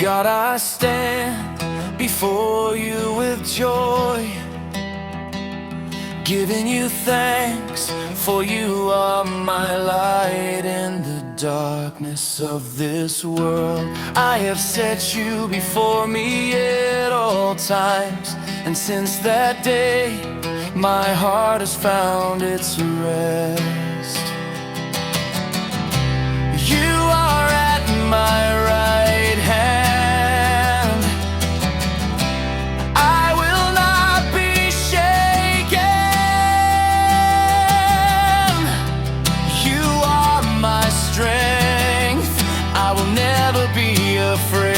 God, I stand before you with joy, giving you thanks, for you are my light in the darkness of this world. I have set you before me at all times, and since that day my heart has found its rest. You are at my right hand, I will not be shaken. You are my strength, I will never be afraid.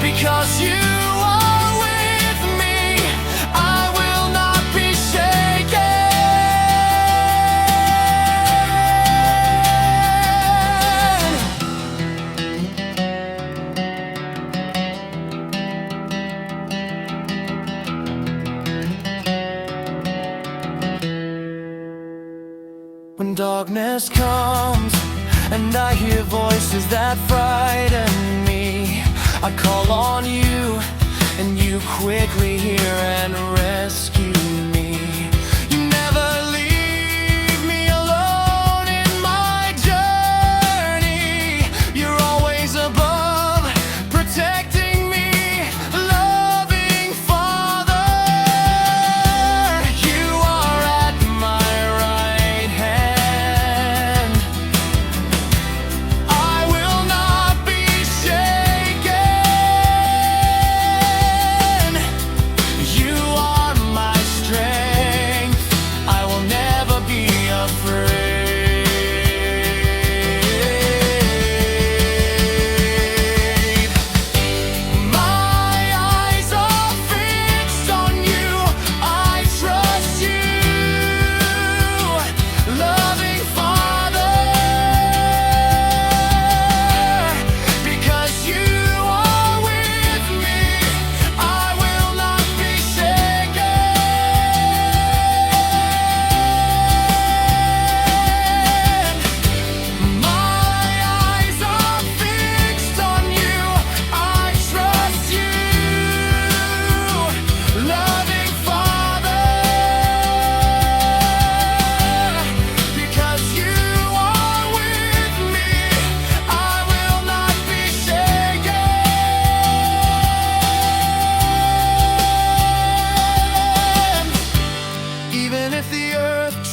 Because you are with me, I will not be shaken. When darkness comes and I hear voices that frighten me, I call on you, and you quickly hear and rescue me. You never leave me alone in my journey. You're always above, protecting me, loving Father. You are at my right hand, I will not be shaken.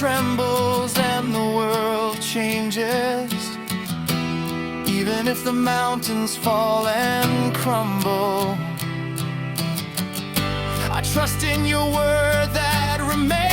Trembles and the world changes, even if the mountains fall and crumble, I trust in your word that remains.